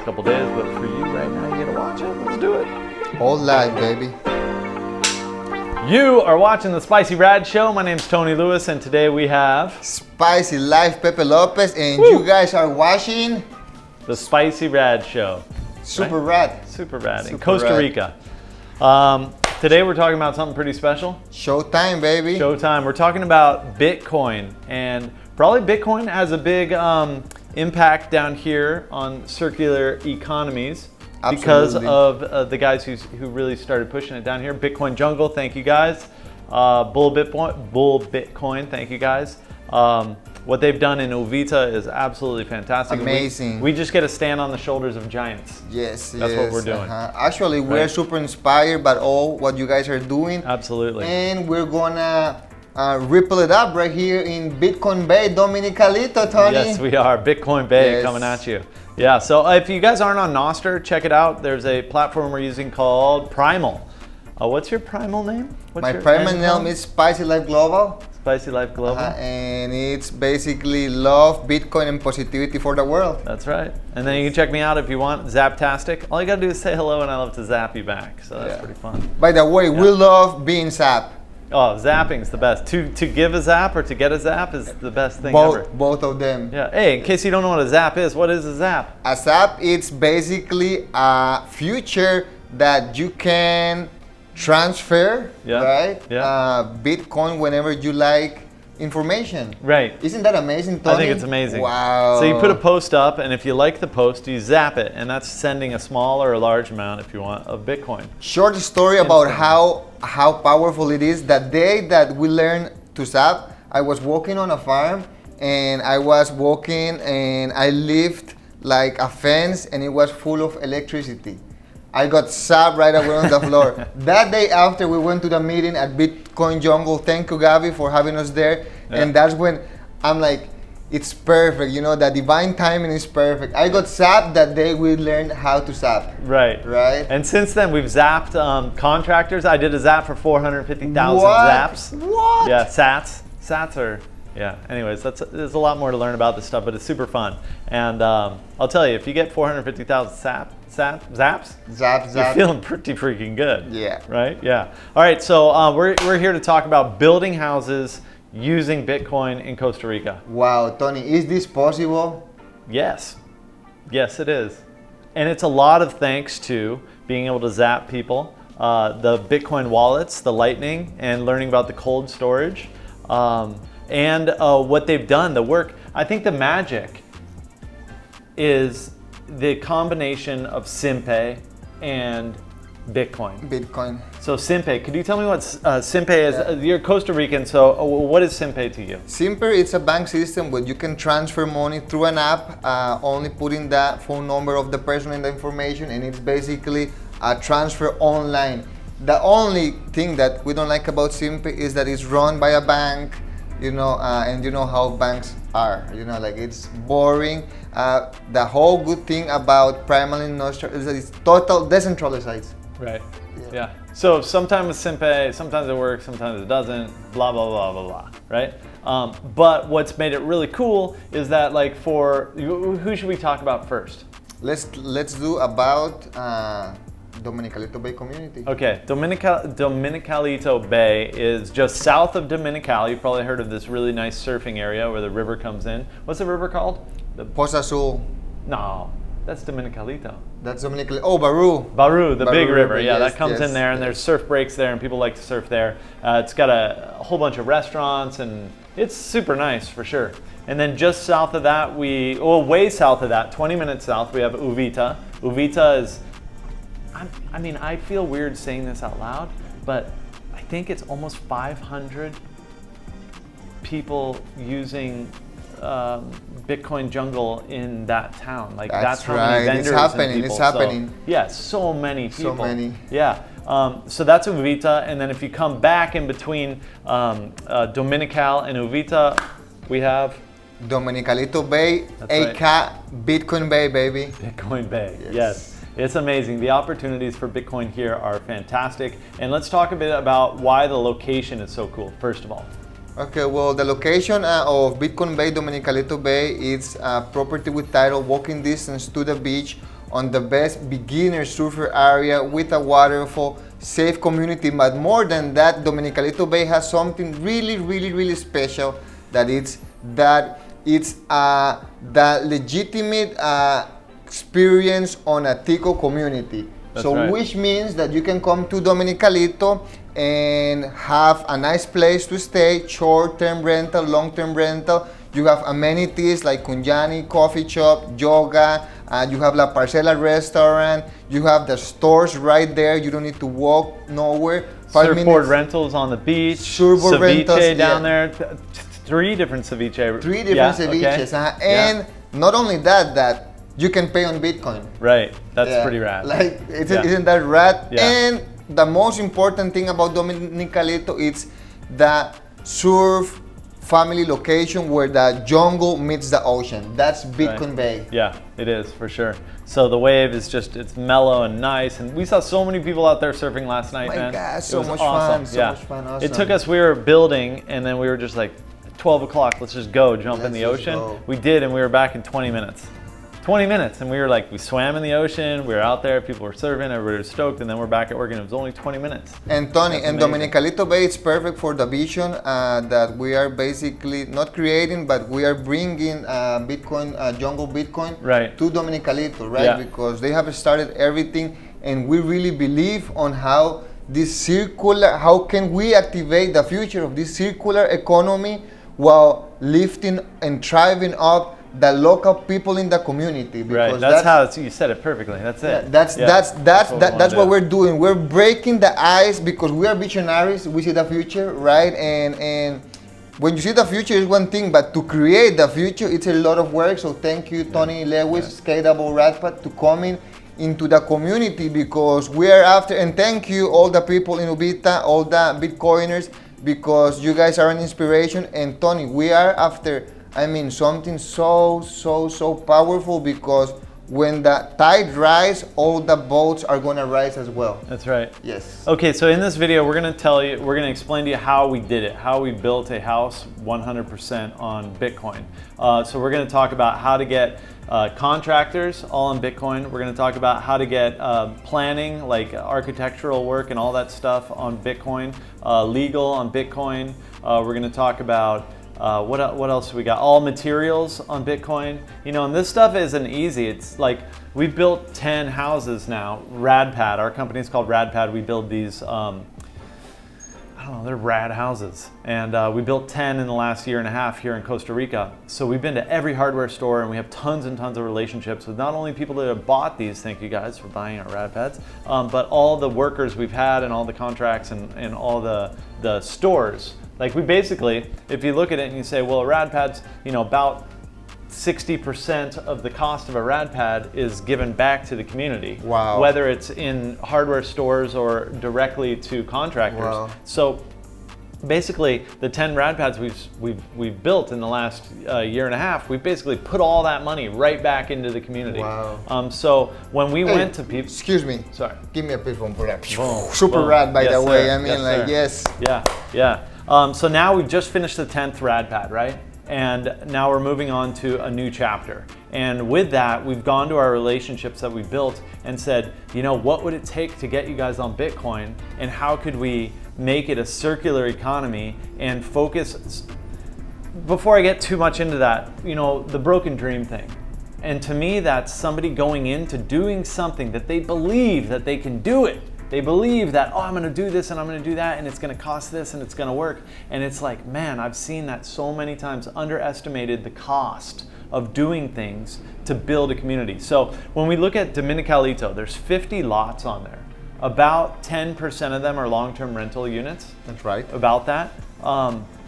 couple days, but for you right now, you gotta watch it. Let's do it. All live, baby. You are watching the Spicy Rad Show. My name's Tony Lewis, and today we have Spicy Live Pepe López, and Woo! you guys are watching the Spicy Rad Show. Super Right? Rad. Super Rad in Super Costa rad. Rica. Today we're talking about something pretty special. Showtime, baby. Showtime. We're talking about Bitcoin, and probably Bitcoin has a big impact down here on circular economies. Because Absolutely. of the guys who really started pushing it down here. Bitcoin Jungle, thank you guys. Bull Bitcoin, thank you guys. What they've done in Uvita is absolutely fantastic. Amazing. We just get to stand on the shoulders of giants. Yes, That's what we're doing. Actually, we're Right. super inspired by all what you guys are doing. Absolutely. And we're gonna ripple it up right here in Bitcoin Bay, Dominicalito, Tony. Yes, we are. Bitcoin Bay Yes. coming at you. Yeah, so if you guys aren't on Nostr, check it out. There's a platform we're using called Primal. What's your Primal name? What's My your primary handle? name is Spicy Life Global. Spicy Life Global. And it's basically love, Bitcoin, and positivity for the world. That's right. And then you can check me out if you want, Zaptastic. All you gotta do is say hello and I love to zap you back. So that's Yeah. pretty fun. By the way, we love being zapped. Oh, zapping's the best. To give a zap or to get a zap is the best thing ever. Both of them. Yeah. Hey, in case you don't know what a zap is, what is a zap? A zap, it's basically a future that you can transfer, Yeah. right? Yeah. Bitcoin whenever you like information. Right. Isn't that amazing, Tony? I think it's amazing. Wow. So you put a post up, and if you like the post, you zap it, and that's sending a small or a large amount, if you want, of Bitcoin. Short story about how powerful it is. That day that we learned to zap, I was walking on a farm, and I was walking, and I lifted like a fence, and it was full of electricity. I got zapped right away on the floor. That day after, we went to the meeting at Bitcoin Jungle. Thank you, Gabby, for having us there. Yeah. And that's when I'm like, it's perfect. You know, the divine timing is perfect. I got zapped that day we learned how to zap. Right. Right. And since then, we've zapped contractors. I did a zap for 450,000 What? zaps. What? Yeah, sats. Sats are, yeah. Anyways, there's a lot more to learn about this stuff, but it's super fun. And I'll tell you, if you get 450,000 zaps, Zap. you're feeling pretty freaking good. Yeah. Right? Yeah. All right, so we're here to talk about building houses using Bitcoin in Costa Rica. Wow, Tony, is this possible? Yes. Yes, it is. And it's a lot of thanks to being able to zap people, the Bitcoin wallets, the Lightning, and learning about the cold storage, and what they've done, the work. I think the magic is the combination of Simpe and Bitcoin. So Simpe, could you tell me what Simpe is? Yeah. You're Costa Rican, so what is Simpe to you? Simper, it's a bank system where you can transfer money through an app, only putting the phone number of the person and the information, and it's basically a transfer online. The only thing that we don't like about Simpe is that it's run by a bank, you know, and you know how banks are, you know, like it's boring. The whole good thing about Primal and Nostr is that it's total decentralized. Right. Yeah. So sometimes Simpe, sometimes it works, sometimes it doesn't. Blah blah blah blah blah. Right. But what's made it really cool is that, like, for who should we talk about first? Let's do about Dominicalito Bay community. Okay. Dominicalito Bay is just south of Dominical. You've probably heard of this really nice surfing area where the river comes in. What's the river called? Poza Azul. No, that's Dominicalito. That's Dominicalito. Oh, Baru. Baru, the big Baru river. River, Yeah, yes, that comes yes, in there, and yes. there's surf breaks there, and people like to surf there. It's got a whole bunch of restaurants, and it's super nice for sure. And then just south of that, way south of that, 20 minutes south, we have Uvita. Uvita is, I mean, I feel weird saying this out loud, but I think it's almost 500 people using Bitcoin Jungle in that town. Like that's how many vendors It's happening. and people. It's happening. So, yeah, so many people. So many. Yeah. So that's Uvita, and then if you come back in between Dominical and Uvita, we have Dominicalito Bay, That's AK Bitcoin Bay, baby. Bitcoin Bay. Yes. Yes. It's amazing. The opportunities for Bitcoin here are fantastic. And let's talk a bit about why the location is so cool, first of all. Okay, well, the location of Bitcoin Bay, Dominicalito Bay, it's a property with title, walking distance to the beach on the best beginner surfer area with a waterfall, safe community. But more than that, Dominicalito Bay has something really special, that it's the legitimate experience on a Tico community. That's so right. Which means that you can come to Dominicalito and have a nice place to stay, short-term rental, long-term rental. You have amenities like Kunjani coffee shop, yoga, you have La Parcela restaurant, you have the stores right there, you don't need to walk nowhere. Surfboard rentals on the beach, Surfboard ceviche rentals, down there, 3 different ceviche. Three different ceviches, and not only that you can pay on Bitcoin. Right, that's pretty rad. Like, isn't that rad? Yeah. And the most important thing about Dominicalito is the surf family location where the jungle meets the ocean. That's Bitcoin Bay. Yeah, it is for sure. So the wave is just, it's mellow and nice. And we saw so many people out there surfing last night, man. My God, It so was much awesome. fun, so much fun, awesome. It took us, we were building and then we were just like, 12 o'clock, let's just go jump in the Let's just ocean. go. We did, and we were back in 20 minutes. 20 minutes, and we were like, we swam in the ocean, we were out there, people were surfing, everybody was stoked, and then we're back at work, and it was only 20 minutes. And Tony, That's and amazing. Dominicalito Bay is perfect for the vision that we are basically not creating, but we are bringing Bitcoin, jungle Bitcoin Right. to Dominicalito, right? Yeah. Because they have started everything, and we really believe on how this circular, how can we activate the future of this circular economy while lifting and thriving up the local people in the community. Right, Because that's how you said it perfectly, that's it. yeah, that's what we're doing. We're breaking the ice because we are visionaries. We see the future, right? And when you see the future is one thing, but to create the future, it's a lot of work. So thank you, Tony Lewis, Skatable Rad Pad, to coming into the community because we are after. And thank you all the people in Ubita, all the Bitcoiners, because you guys are an inspiration. And Tony, we are after, I mean, something so powerful, because when the tide rise, all the boats are gonna rise as well. That's right. Yes. Okay, so in this video, we're gonna explain to you how we did it, how we built a house 100% on Bitcoin. So we're gonna talk about how to get contractors all on Bitcoin. We're gonna talk about how to get planning, like architectural work and all that stuff on Bitcoin, legal on Bitcoin. We're gonna talk about what else we got? All materials on Bitcoin. You know, and this stuff isn't easy. It's like we built 10 houses now. Rad Pad, our company is called Rad Pad. We build these, I don't know, they're rad houses. And we built 10 in the last year and a half here in Costa Rica. So we've been to every hardware store and we have tons and tons of relationships with not only people that have bought these, thank you guys for buying our Rad Pads, but all the workers we've had and all the contracts and all the stores. Like we basically, if you look at it and you say, well, a Rad Pad's, you know, about 60% of the cost of a Rad Pad is given back to the community. Wow. Whether it's in hardware stores or directly to contractors. Wow. So basically, the 10 Rad Pads we've built in the last year and a half, we've basically put all that money right back into the community. Wow. So when we went to people, Excuse me. sorry. Give me a piece from that. Boom, Super boom. rad, by Yes, the way. sir. I mean, Yes, like, sir. yes. Yeah. So now we've just finished the 10th Rad Pad, right? And now we're moving on to a new chapter. And with that, we've gone to our relationships that we built and said, you know, what would it take to get you guys on Bitcoin? And how could we make it a circular economy and focus? Before I get too much into that, you know, the broken dream thing. And to me, that's somebody going into doing something that they believe that they can do it. They believe that, oh, I'm gonna do this and I'm gonna do that and it's gonna cost this and it's gonna work. And it's like, man, I've seen that so many times, underestimated the cost of doing things to build a community. So when we look at Dominicalito, there's 50 lots on there. About 10% of them are long-term rental units. That's right. About that.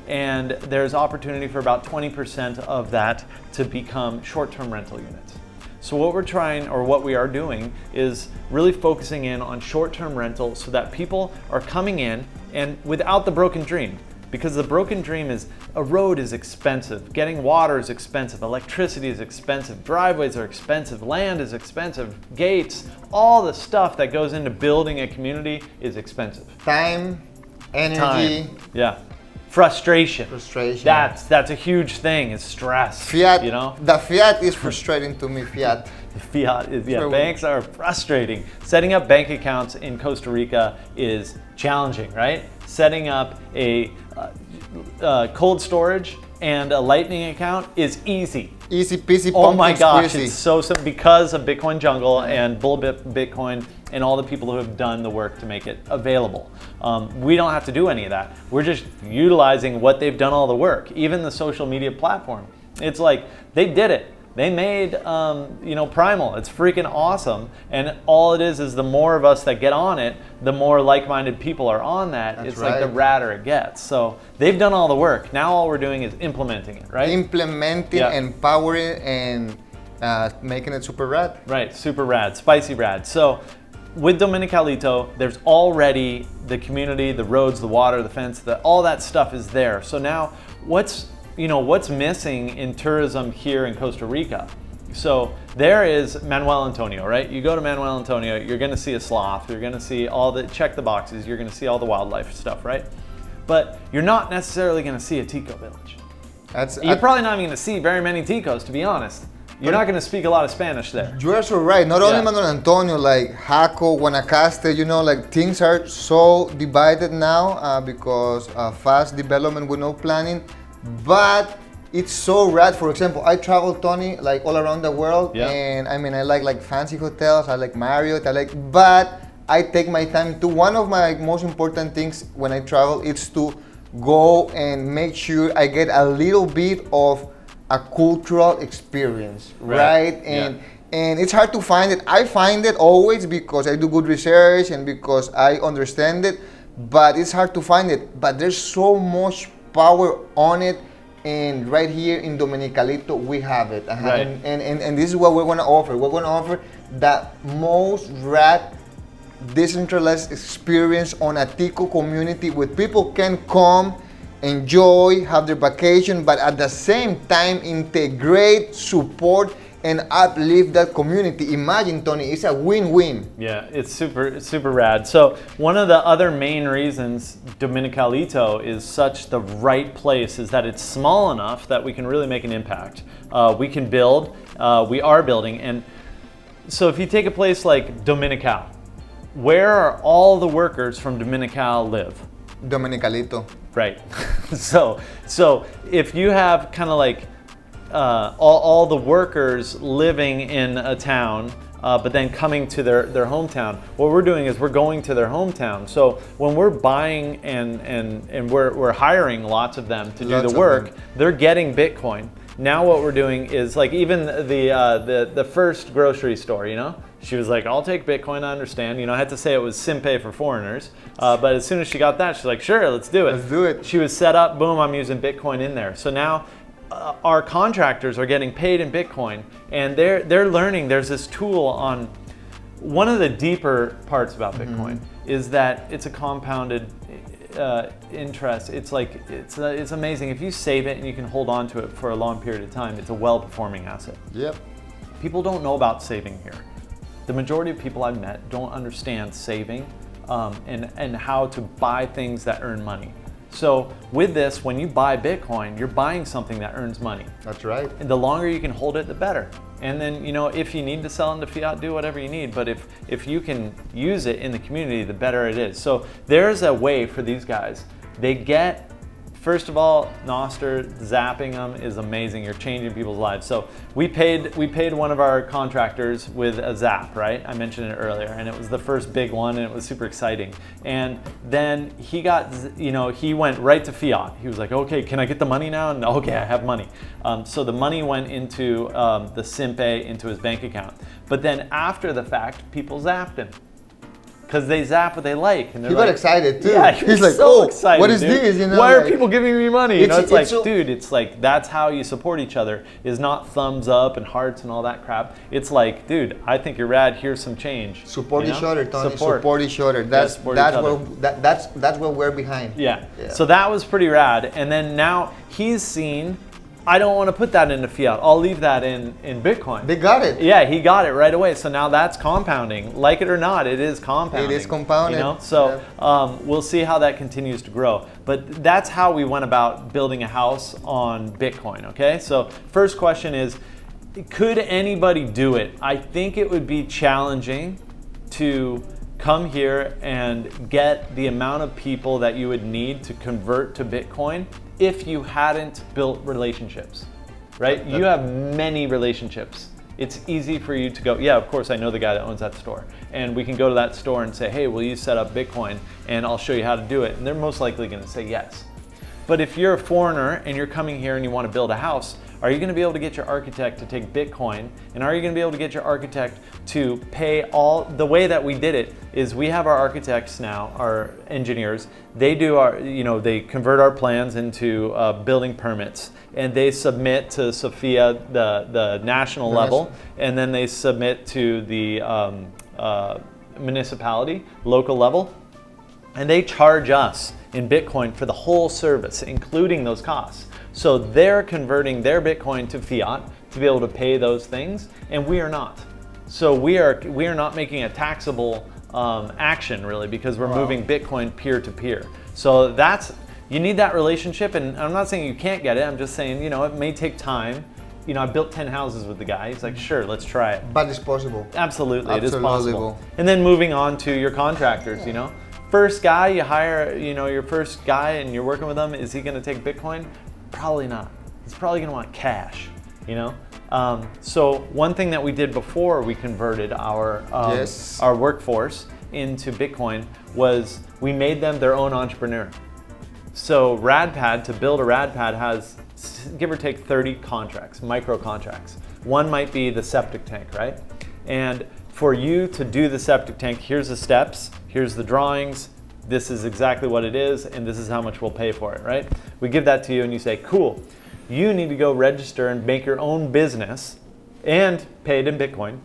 And there's opportunity for about 20% of that to become short-term rental units. So what we're trying, or what we are doing, is really focusing in on short-term rental so that people are coming in and without the broken dream. Because the broken dream is, a road is expensive, getting water is expensive, electricity is expensive, driveways are expensive, land is expensive, gates, all the stuff that goes into building a community is expensive. Time, energy, Yeah. Frustration. frustration. That's a huge thing, is stress. Fiat, you know? the fiat is frustrating to me, fiat. The fiat is, banks are frustrating. Setting up bank accounts in Costa Rica is challenging, right? Setting up a cold storage and a Lightning account is easy. Easy peasy. Oh my gosh, squeezy. it's so simple because of Bitcoin Jungle and Bullbit Bitcoin and all the people who have done the work to make it available. We don't have to do any of that. We're just utilizing what they've done all the work. Even the social media platform. It's like they did it. They made Primal. It's freaking awesome. And all it is the more of us that get on it, the more like-minded people are on that. That's it's right. like the radder it gets. So they've done all the work. Now all we're doing is implementing it, right? Implementing, empowering, and making it super rad. Right, super rad, spicy rad. So with Dominicalito, there's already the community, the roads, the water, the fence, all that stuff is there. So now what's missing in tourism here in Costa Rica? So there is Manuel Antonio, right? You go to Manuel Antonio, you're gonna see a sloth, you're gonna see check the boxes, you're gonna see all the wildlife stuff, right? But you're not necessarily gonna see a Tico village. You're probably not even gonna see very many Ticos, to be honest. You're not gonna speak a lot of Spanish there. You are so right. Not only Manuel Antonio, like Jaco, Guanacaste, like things are so divided now because fast development with no planning. But it's so rad. For example, I travel, Tony, like all around the world, and I mean, I like fancy hotels, I like Marriott, but I take my time to. One of my most important things when I travel is to go and make sure I get a little bit of a cultural experience, right? And it's hard to find it. I find it always because I do good research and because I understand it, but it's hard to find it. But there's so much power on it, and right here in Dominicalito we have it. Right. And this is what we're going to offer. We're going to offer that most rad decentralized experience on a Tico community where people can come, enjoy, have their vacation, but at the same time integrate, support, and uplift that community. Imagine, Tony, it's a win-win. Yeah, it's super rad. So one of the other main reasons Dominicalito is such the right place is that it's small enough that we can really make an impact. We can build, we are building. And so if you take a place like Dominical, where are all the workers from Dominical live? Dominicalito. Right. So if you have kind of like all the workers living in a town, but then coming to their hometown, what we're doing is we're going to their hometown. So when we're buying and we're hiring lots of them to do the work, they're getting Bitcoin. Now what we're doing is like even the first grocery store, she was like, I'll take Bitcoin, I understand. I had to say it was Simpe for foreigners. But as soon as she got that, she's like, sure, let's do it. Let's do it. She was set up, boom, I'm using Bitcoin in there. So now our contractors are getting paid in Bitcoin, and they're learning. There's this tool on one of the deeper parts about Bitcoin is that it's a compounded interest. It's like it's amazing. If you save it and you can hold on to it for a long period of time, it's a well-performing asset. Yep. People don't know about saving here. The majority of people I've met don't understand saving and how to buy things that earn money. So with this, when you buy Bitcoin, you're buying something that earns money. That's right. And the longer you can hold it, the better. And then, if you need to sell into fiat, do whatever you need. But if you can use it in the community, the better it is. So there's a way for these guys. They get, first of all, Noster, zapping them is amazing. You're changing people's lives. So we paid one of our contractors with a zap, right? I mentioned it earlier, and it was the first big one, and it was super exciting. And then he got, he went right to fiat. He was like, okay, can I get the money now? And okay, I have money. So the money went into the Simpe, into his bank account. But then after the fact, people zapped him. Because they zap what they like. And he got excited too. Yeah, he's like, so excited, what is dude. this? Why are people giving me money? It's like, so, dude, it's like, that's how you support each other, is not thumbs up and hearts and all that crap. It's like, dude, I think you're rad, here's some change. Support each other, Tony. Support each other. That's what we're behind. Yeah. So that was pretty rad. And then now he's seen, I don't want to put that into fiat. I'll leave that in Bitcoin. They got it. Yeah, he got it right away. So now that's compounding. Like it or not, it is compounding. It is compounding. So we'll see how that continues to grow. But that's how we went about building a house on Bitcoin, okay? So first question is, Could anybody do it? I think it would be challenging to come here and get the amount of people that you would need to convert to Bitcoin if you hadn't built relationships, right? You have many relationships. It's easy for you to go, yeah, of course I know the guy that owns that store. And we can go to that store and say, hey, will you set up Bitcoin? And I'll show you how to do it. And they're most likely gonna say yes. But if you're a foreigner and you're coming here and you wanna build a house, are you gonna be able to get your architect to take Bitcoin? And are you gonna be able to get your architect to pay all, the way that we did it is we have our architects now, our engineers, they do our, they convert our plans into building permits and they submit to Sophia, the national level, and then they submit to the municipality, local level, and they charge us in Bitcoin for the whole service, including those costs. So they're converting their Bitcoin to fiat to be able to pay those things, and we are not. So we are not making a taxable action really, because we're moving Bitcoin peer to peer. So you need that relationship, and I'm not saying you can't get it. I'm just saying, it may take time. I built 10 houses with the guy. He's like, sure, let's try it. But it's possible. Absolutely, it is possible. And then moving on to your contractors, First guy you hire, your first guy and you're working with him, is he gonna take Bitcoin? Probably not. He's probably gonna want cash, So one thing that we did before we converted our workforce into Bitcoin was we made them their own entrepreneur. So Rad Pad, to build a Rad Pad, has give or take 30 contracts, micro contracts. One might be the septic tank, right? And for you to do the septic tank, here's the steps, here's the drawings, this is exactly what it is, and this is how much we'll pay for it, right? We give that to you and you say, cool, you need to go register and make your own business and pay it in Bitcoin.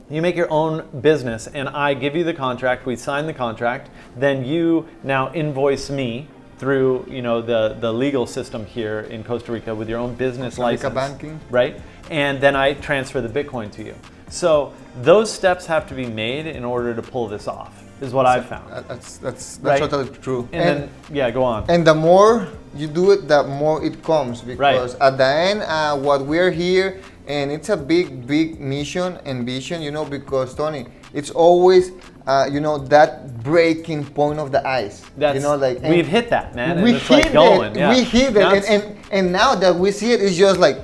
You make your own business and I give you the contract, we sign the contract, then you now invoice me through the legal system here in Costa Rica with your own business license, banking, right? And then I transfer the Bitcoin to you. So those steps have to be made in order to pull this off, is what I've found. That's right? totally true. And then, go on. And the more you do it, the more it comes, because at the end, what we're here, and it's a big mission and vision, because Tony, it's always, that breaking point of the ice. We've hit that, man. And we it's hit going. it. Yeah. We hit it, and now that we see it, it's just like,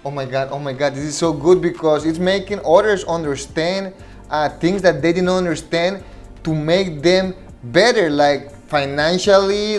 oh my God, this is so good, because it's making others understand things that they didn't understand, to make them better, like financially,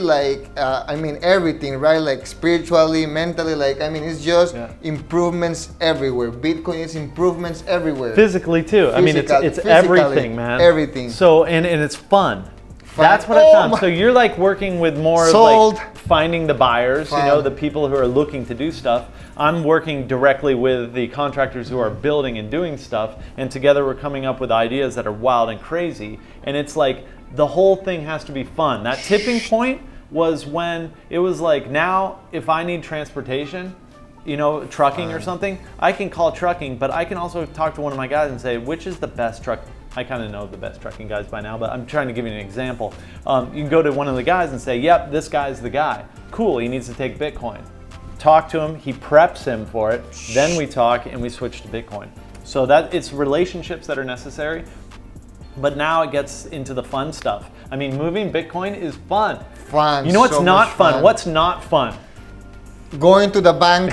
everything, right? Like spiritually, mentally, it's just improvements everywhere. Bitcoin is improvements everywhere. Physically too. It's everything, man. Everything. So, and it's fun. That's what I found. So you're like working with more like finding the buyers, the people who are looking to do stuff. I'm working directly with the contractors who are building and doing stuff, and together we're coming up with ideas that are wild and crazy. And it's like the whole thing has to be fun. That tipping point was when it was like, now if I need transportation, trucking or something, I can call trucking, but I can also talk to one of my guys and say, which is the best truck? I kind of know the best trucking guys by now, but I'm trying to give you an example. You can go to one of the guys and say, yep, this guy's the guy. Cool, he needs to take Bitcoin. Talk to him, he preps him for it, then we talk and we switch to Bitcoin. So it's relationships that are necessary, but now it gets into the fun stuff. Moving Bitcoin is fun. Fun. You know what's not fun? What's not fun? Going to the bank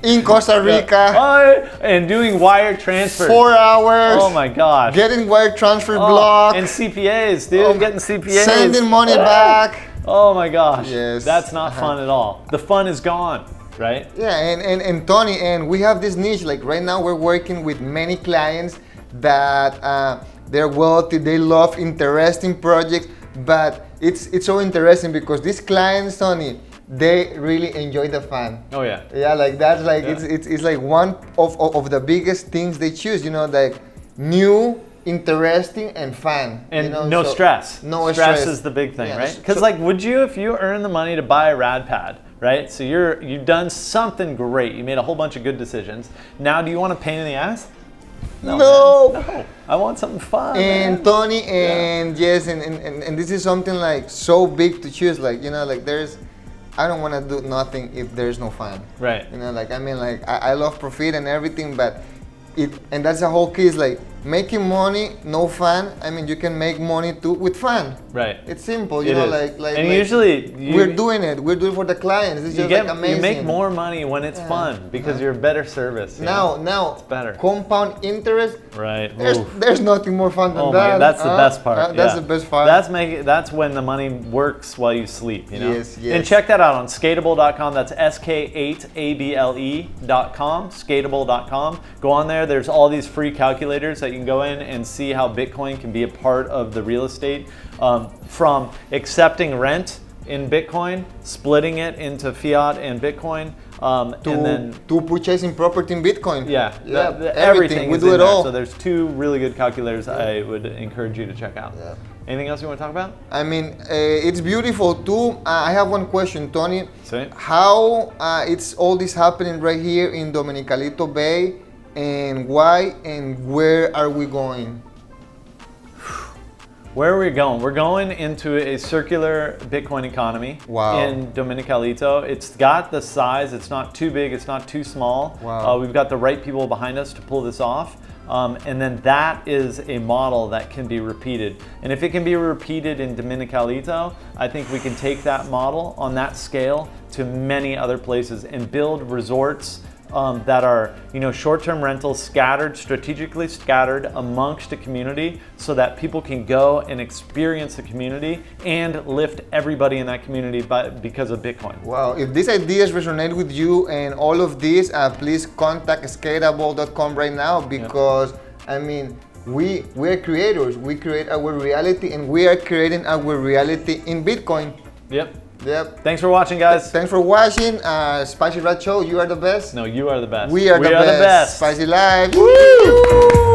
in Costa Rica and doing wire transfers. 4 hours. Oh my gosh. Getting wire transfer blocked. And CPAs, dude. Getting CPAs. Sending money back. Oh my gosh. Yes. That's not fun at all. The fun is gone, right? Yeah, and Tony, and we have this niche. Like right now, we're working with many clients that they're wealthy, they love interesting projects, but it's so interesting because these clients, Tony, they really enjoy the fun. Oh yeah. Yeah, like that's like it's like one of the biggest things they choose. Like new, interesting, and fun. And no stress. No stress is the big thing, right? Because would you, if you earn the money to buy a Rad Pad, right? So you've done something great. You made a whole bunch of good decisions. Now, do you want a pain in the ass? No. I want something fun. And man. Tony, and yes, and this is something like so big to choose. Like there's I don't want to do nothing if there's no fun. Right. You know, like I mean, like I love profit and everything, but and that's the whole key is like making money, no fun. I mean, you can make money too with fun. Right. It's simple, you It know, is. like and usually we're doing it. We're doing it for the clients. It's just like amazing. You make more money when it's fun because you're better service. Now, it's better. Compound interest. Right. There's nothing more fun than that. My, that's the best part. That's the best part. That's when the money works while you sleep. You know. Yes. And check that out on Skatable.com. That's SK8ABLE.com. Skatable.com. Go on there. There's all these free calculators that you can go in and see how Bitcoin can be a part of the real estate, from accepting rent in Bitcoin, splitting it into fiat and Bitcoin, and then to purchasing property in Bitcoin. Yeah, everything. We do it all. So there's 2 really good calculators I would encourage you to check out. Yeah. Anything else you want to talk about? I mean, it's beautiful too. I have one question, Tony. See? How it's all this happening right here in Dominicalito Bay, and why and where are we going? Where are we going? We're going into a circular Bitcoin economy in Dominicalito. It's got the size, it's not too big, it's not too small. Wow. We've got the right people behind us to pull this off. And then that is a model that can be repeated. And if it can be repeated in Dominicalito, I think we can take that model on that scale to many other places and build resorts that are, short-term rentals strategically scattered amongst a community so that people can go and experience the community and lift everybody in that community because of Bitcoin. Wow, if these ideas resonate with you and all of these, please contact skatable.com right now because, I mean, we're creators. We create our reality and we are creating our reality in Bitcoin. Yep. Thanks for watching, guys. Thanks for watching. Spicy Rad Show, you are the best. No, you are the best. We are the best. best. Spicy Live. Woo!